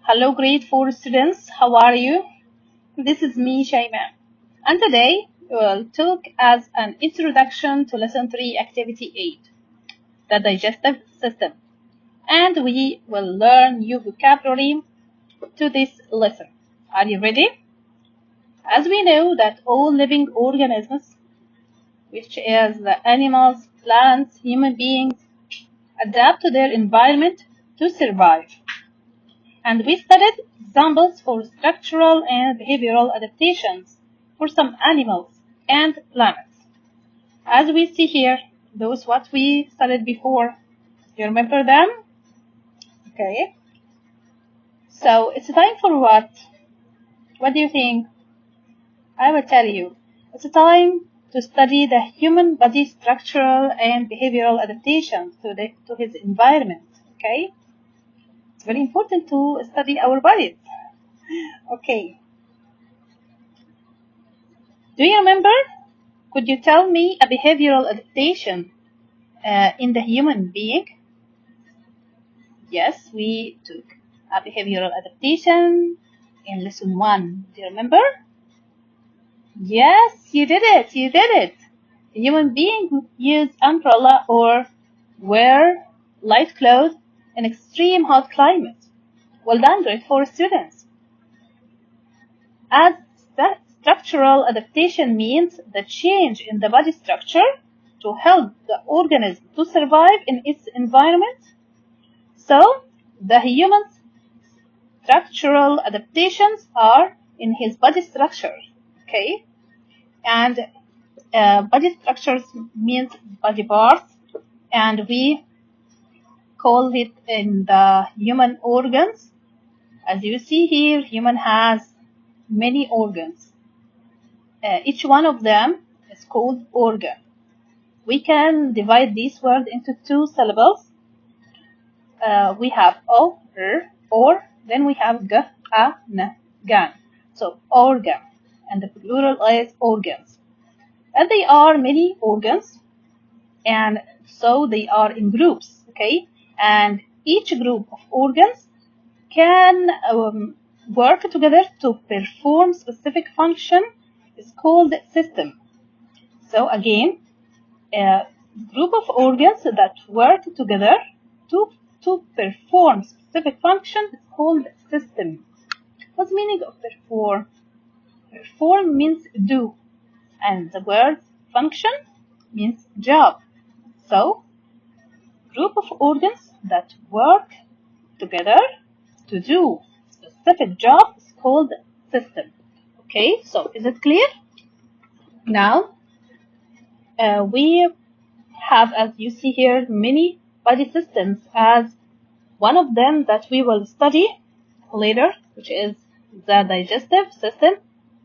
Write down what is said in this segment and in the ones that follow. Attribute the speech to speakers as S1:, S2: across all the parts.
S1: Hello grade 4 students, how are you? This is me, Shaima. And today we will talk as an introduction to lesson 3 activity 8, the digestive system. And we will learn new vocabulary to this lesson. Are you ready? As we know that all living organisms, which is the animals, plants, human beings, adapt to their environment to survive. And we studied examples for structural and behavioral adaptations for some animals and planets. As we see here, those what we studied before. Do you remember them? Okay. So it's time for what? What do you think? I will tell you. It's time to study the human body structural and behavioral adaptations to his environment. Okay. It's very important to study our bodies. Okay. Do you remember? Could you tell me a behavioral adaptation in the human being? Yes, we took a behavioral adaptation in lesson 1. Do you remember? Yes, you did it. You did it. A human being would use umbrella or wear light clothes in extreme hot climate. Well done, grade 4 students. As structural adaptation means the change in the body structure to help the organism to survive in its environment. So, the human's structural adaptations are in his body structure, okay? And body structures means body parts, and we call it in the human organs. As you see here, human has many organs. Each one of them is called organ. We can divide this word into 2 syllables. We have o, or, then we have g, a, n, gan. So organ, and the plural is organs. And they are many organs, and so they are in groups, okay? And each group of organs can work together to perform specific function. Is called system. So again, a group of organs that work together to perform specific function is called system. What's the meaning of perform? Perform means do, and the word function means job. So, group of organs that work together to do specific job is called system. Okay, so is it clear? Now, we have, as you see here, many body systems, as one of them that we will study later, which is the digestive system.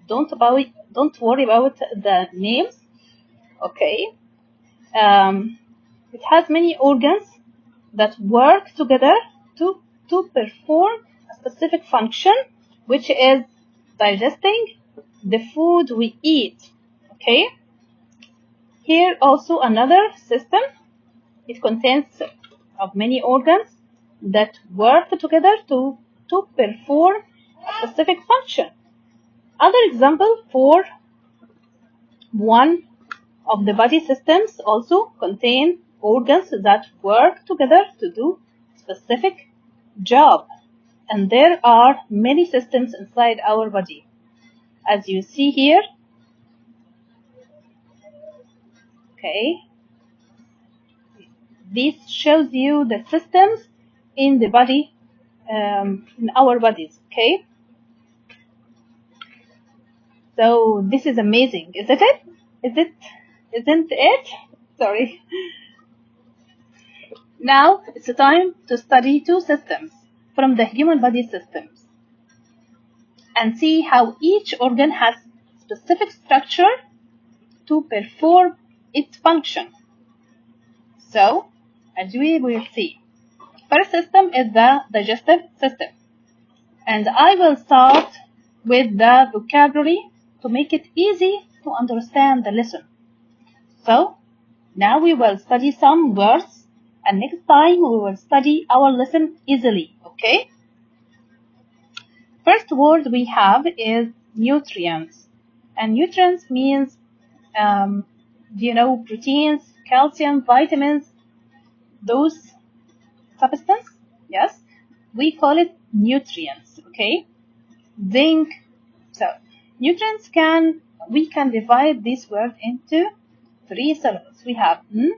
S1: Don't worry about the names. Okay. It has many organs that work together to perform a specific function, which is digesting the food we eat. Okay. Here also another system. It contains of many organs that work together to perform a specific function. Other example for one of the body systems also contain organs that work together to do specific job. And there are many systems inside our body. As you see here, okay, this shows you the systems in the body, in our bodies, okay? So this is amazing, isn't it? Isn't it? Sorry. Now it's time to study 2 systems from the human body systems and see how each organ has specific structure to perform its function. So, as we will see, first system is the digestive system. And I will start with the vocabulary to make it easy to understand the lesson. So, now we will study some words, and next time we will study our lesson easily, okay? first word we have is nutrients. And nutrients means, proteins, calcium, vitamins, those substances. Yes, we call it nutrients. Okay, zinc. So nutrients we can divide this word into 3 syllables. We have n,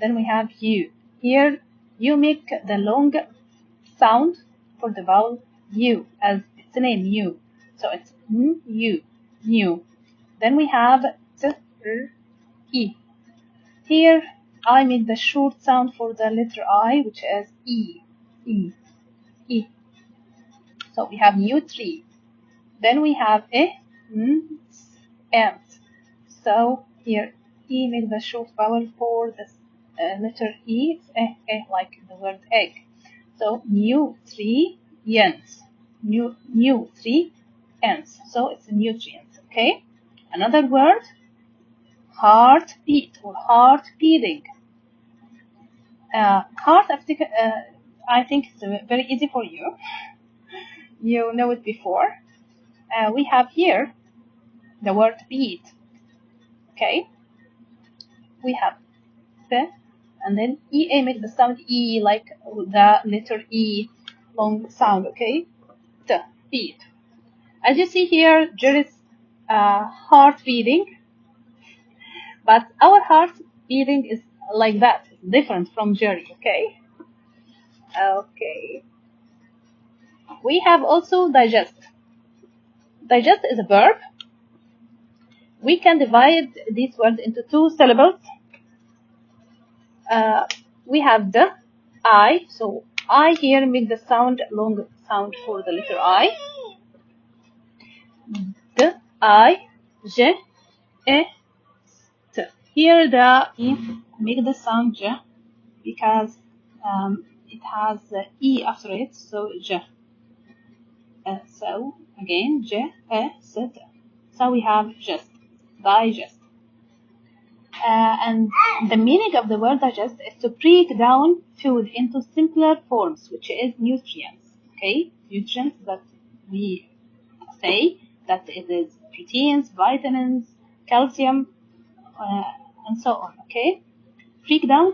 S1: then we have u. Here you make the long sound for the vowel u as its name u. So it's n, u, new. Then we have t, r, e. Here I make the short sound for the letter I, which is e, e, e. So we have nu3. Then we have e, n, and. So here e make the short vowel for the letter e, it's like the word egg. So nu3 ends. Nu3 ends. So it's nutrients. Okay. Another word, heartbeat or heart beating. I think it's very easy for you. You know it before. We have here the word beat. Okay. We have the, and then E make the sound E like the letter E, long sound. Okay. The beat. As you see here, there is heart beating, but our heart beating is like that. It's different from Jerry. Okay. Okay. We have also digest. Digest is a verb. We can divide these words into 2 syllables. We have the I. So I here make the sound, long sound for the letter I. The I, J, E, T. Here the E make the sound J because it has E after it, so J. So again J, E, C, T. So we have just, digest. And the meaning of the word digest is to break down food into simpler forms, which is nutrients. Okay, nutrients that we say that it is proteins, vitamins, calcium, and so on. Okay, break down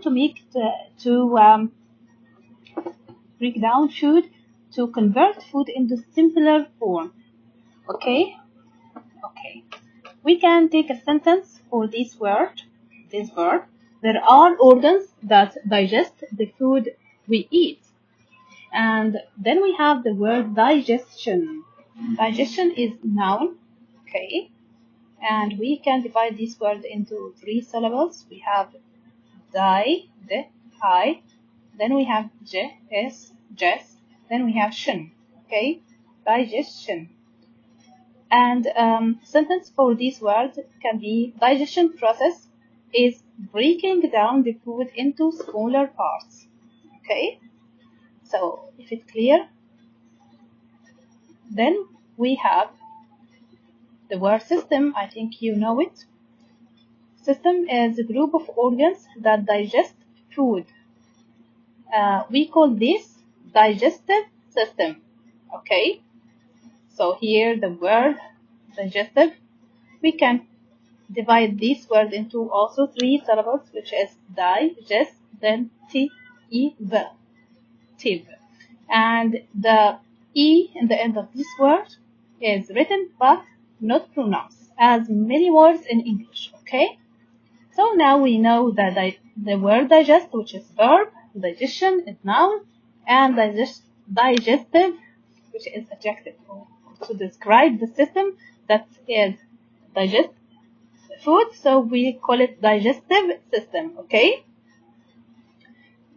S1: break down food to convert food into simpler form. Okay, okay. We can take a sentence for this word. This verb. There are organs that digest the food we eat. And then we have the word digestion. Digestion is noun. Okay. And we can divide this word into 3 syllables. We have di, the, I. Then we have j, s, jess. Then we have shin. Okay. Digestion. And sentence for this word can be digestion process is breaking down the food into smaller parts. Okay, so if it's clear, then we have the word system. I think you know it. System is a group of organs that digest food. We call this digestive system. Okay, so here the word digestive, we can divide this word into also 3 syllables, which is digest, then t-e-v, tiv. And the e in the end of this word is written but not pronounced, as many words in English. Okay, so now we know that the word digest, which is verb, digestion is noun, and digestive, which is adjective, to describe the system that is digest food, so we call it digestive system. Okay,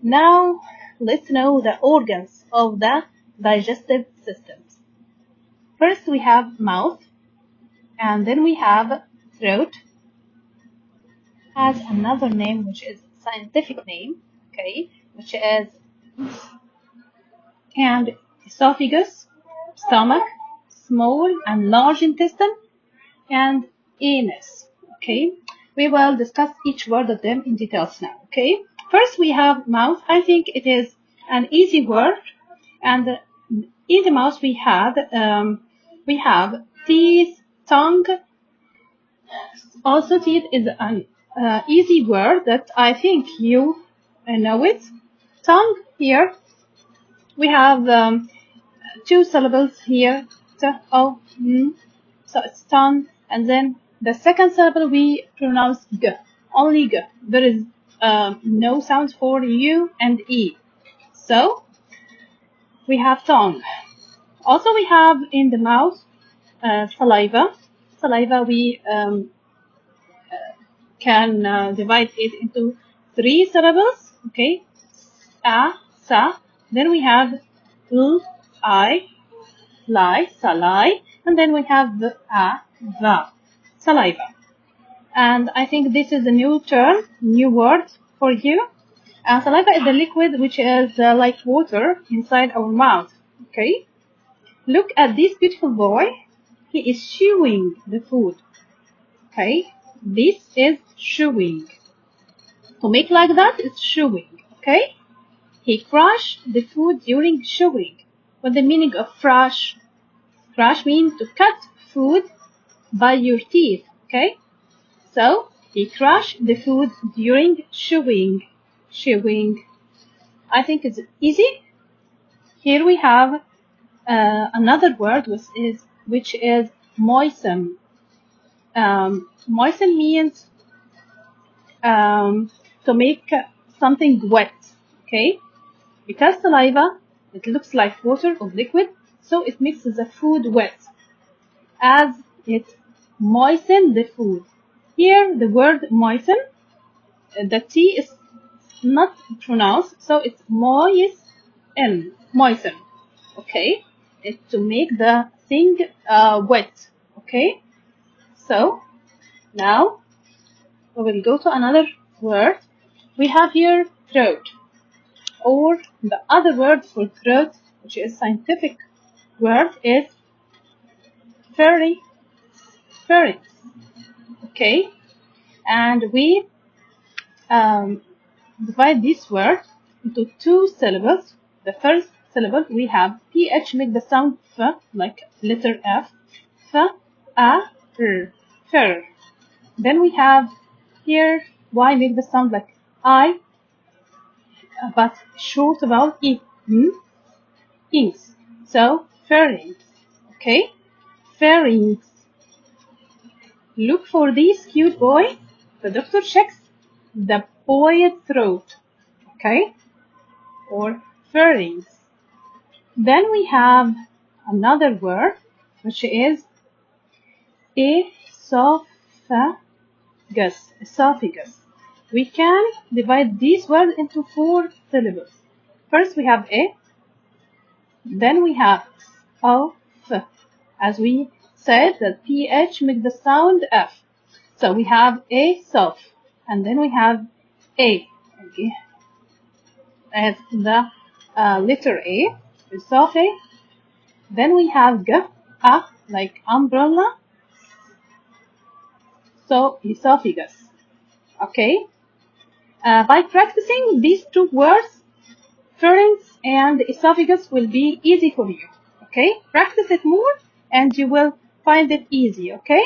S1: now let's know the organs of the digestive systems. First we have mouth, and then we have throat, has another name which is scientific name, okay, which is, and esophagus, stomach, small and large intestine, and anus. Okay, we will discuss each word of them in details now. Okay, first we have mouth. I think it is an easy word, and in the mouth we have teeth, tongue. Also, teeth is an easy word that I think you know it. Tongue, here we have 2 syllables here. So it's tongue, and then the second syllable we pronounce g, only g. There is no sound for u and e. So we have tongue. Also, we have in the mouth saliva. Saliva, we can divide it into 3 syllables. Okay, sa. Then we have l, I, li, salai, and then we have the va, saliva. And I think this is a new term, new word for you. Saliva is the liquid which is like water inside our mouth. Okay, look at this beautiful boy. He is chewing the food. Okay, this is chewing. To make like that is chewing. Okay, he crushed the food during chewing. What's the meaning of crush? Crush means to cut food by your teeth. Okay, so he crushed the food during chewing. Chewing. I think it's easy. Here we have another word which is moisten. Moisten means to make something wet. Okay, because saliva, it looks like water or liquid, so it makes the food wet as it moistens the food. Here the word moisten, the T is not pronounced, so it's moisten. Okay, it's to make the thing wet. Okay, so now we will go to another word. We have here throat, or the other word for throat, which is scientific word, is pharynx. Okay, and we divide this word into 2 syllables. The first syllable we have ph, make the sound f, like letter f, f, a, r, fur. Then we have here y, make the sound like I, but short vowel e, ings. So pharynx. Okay, pharynx. Look for this cute boy. The doctor checks the boy's throat. Okay, or pharynx. Then we have another word which is esophagus. We can divide these words into 4 syllables. First we have a, then we have o, f. As we said that ph makes the sound f. So we have a, sof, and then we have a, okay, as the letter a, esophagus. Then we have g, a, like umbrella, so esophagus. Okay, by practicing these 2 words, pharynx and esophagus, will be easy for you. Okay, practice it more and you will find it easy. Okay,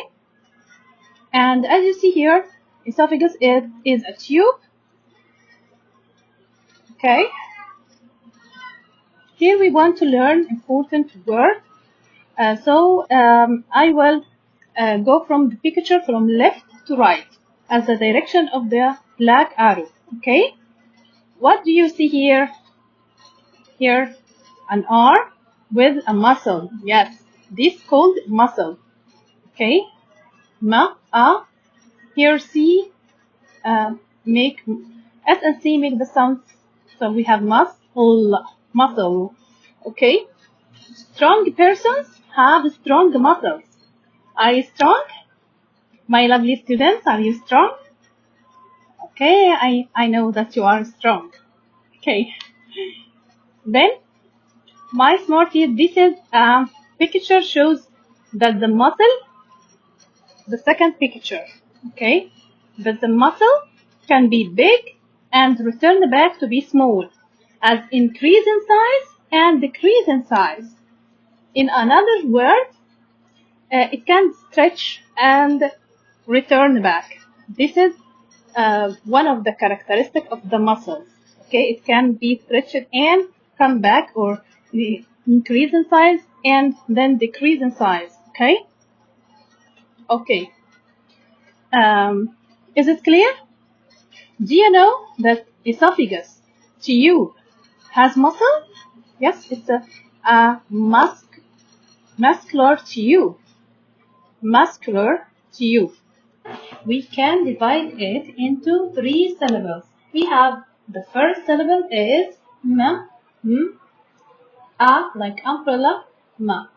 S1: and as you see here, esophagus is a tube. Okay, here we want to learn important word. So I will go from the picture from left to right as the direction of the black arrow. Okay, what do you see here? Here, an arm with a muscle. Yes, this called muscle. Okay, here C make S and C make the sounds. So we have muscle. Okay, strong persons have strong muscles. Are you strong? My lovely students, are you strong? Okay, I know that you are strong. Okay, then my smarties, this is picture shows that the muscle, the second picture, okay, that the muscle can be big and return back to be small, as increase in size and decrease in size. In another word, it can stretch and return back. This is one of the characteristics of the muscles. Okay, it can be stretched and come back, or increase in size and then decrease in size. Okay. Okay. Is it clear? Do you know that esophagus tube has muscle? Yes, it's a muscular tube. Muscular tube. We can divide it into 3 syllables. We have the first syllable is m, a like umbrella, mas.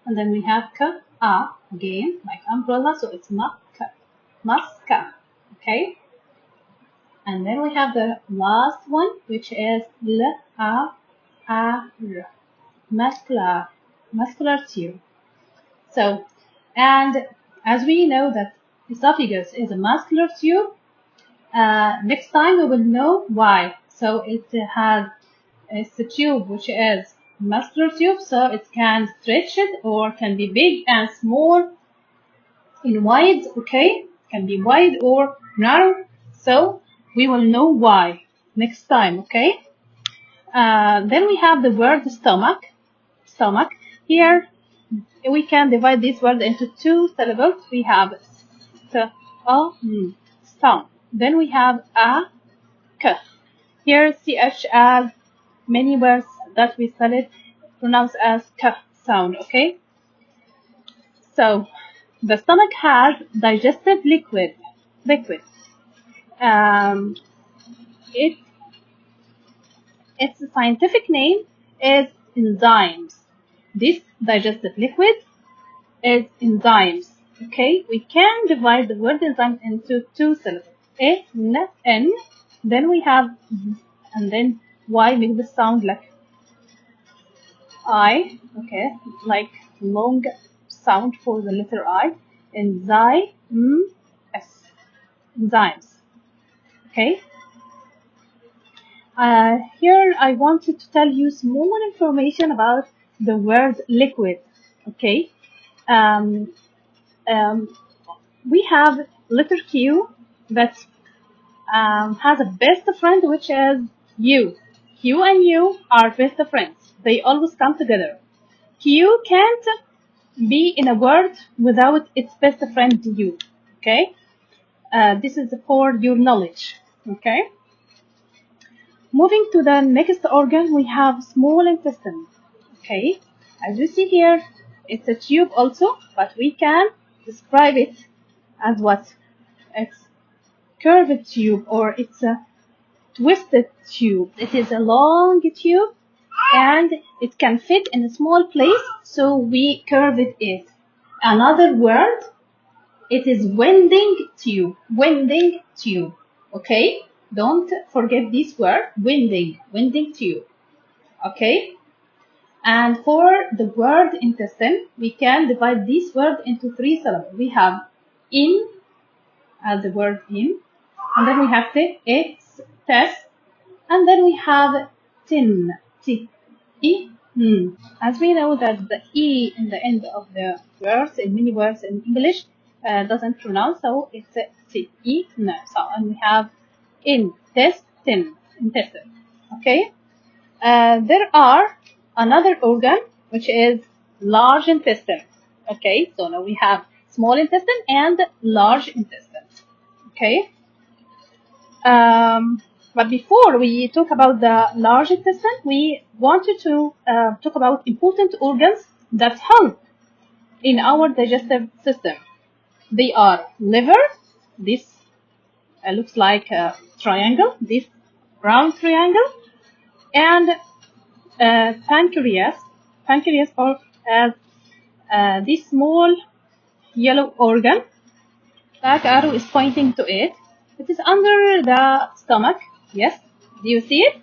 S1: And then we have k, a again like umbrella, so it's maska. Okay? And then we have the last one, which is r, muscular tube. So, and as we know that esophagus is a muscular tube, next time we will know why. So it's a tube which is muscular tube, so it can stretch it or can be big and small in wide, okay? Can be wide or narrow. So we will know why next time, okay? Then we have the word stomach. Stomach. Here we can divide this word into 2 syllables. We have stomach. Then we have k. Here ch as many words that we spell it pronounce as k sound. Okay. So the stomach has digestive liquid. Its scientific name is enzymes. This digestive liquid is enzymes. Okay, we can divide the word enzyme into 2 syllables. N. Then we have, and then Y makes the sound like I. Okay, like long sound for the letter I. Enzymes. Enzymes. Okay. Here I wanted to tell you some more information about the word liquid. Okay. We have letter Q that has a best friend, which is U. Q and U are best friends. They always come together. Q can't be in a word without its best friend U. Okay. This is for your knowledge. Okay. Moving to the next organ, we have small intestine. Okay. As you see here, it's a tube also, but we can describe it as what? It's curved tube, or it's a twisted tube. It is a long tube and it can fit in a small place, so we curved it. Another word, it is winding tube. Winding tube. Okay? Don't forget this word, winding tube. Okay? And for the word intestine, we can divide this word into 3 syllables. We have in as the word in, and then we have test, and then we have tin, As we know that the e in the end of the words, in many words in English, doesn't pronounce, so it's no. So, and we have intestine. Okay. There are another organ which is large intestine. Okay. So now we have small intestine and large intestine. Okay. But before we talk about the large intestine, we wanted to talk about important organs that help in our digestive system. They are liver. This looks like a triangle, this round triangle, and pancreas. Pancreas, or this small yellow organ. That arrow is pointing to it. It is under the stomach. Yes. Do you see it?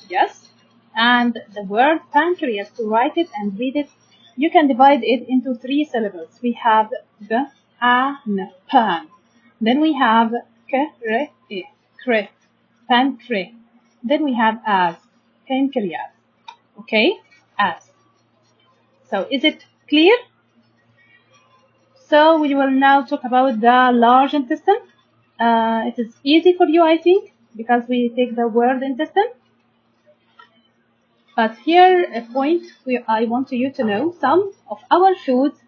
S1: Yes. And the word pancreas, to write it and read it, you can divide it into 3 syllables. We have the pan. Then we have pancreas. Then we have as pancreas. Okay. as. So is it clear? So we will now talk about the large intestine. It is easy for you, I think, because we take the word intestine. But here a point I want you to know, some of our foods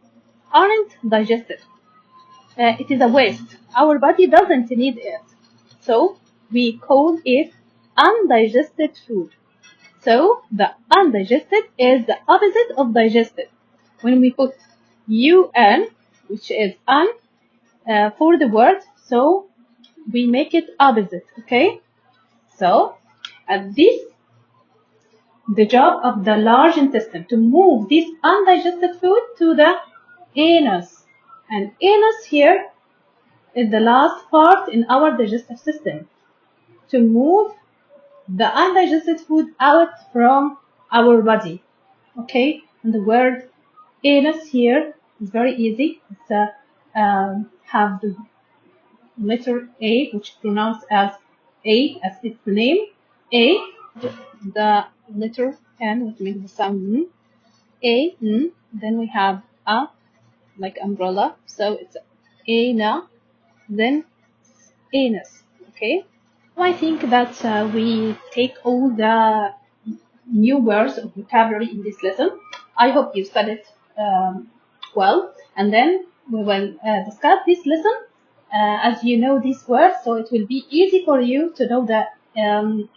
S1: aren't digested. It is a waste. Our body doesn't need it. So we call it undigested food. So the undigested is the opposite of digested. When we put un, which is un, for the word, so we make it opposite, okay? So the job of the large intestine to move this undigested food to the anus. And anus here is the last part in our digestive system to move the undigested food out from our body. Okay, and the word anus here is very easy. It's have the letter A, which is pronounced as A, as its name. A, the letter N, which makes the sound N. A, N. Then we have A, like umbrella. So it's ana, then anus. Okay. I think that we take all the new words of vocabulary in this lesson. I hope you studied well, and then we will discuss this lesson as you know these words, so it will be easy for you to know the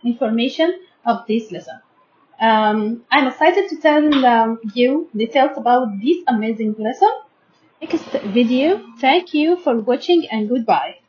S1: information of this lesson. I'm excited to tell you details about this amazing lesson. Next video. Thank you for watching and goodbye.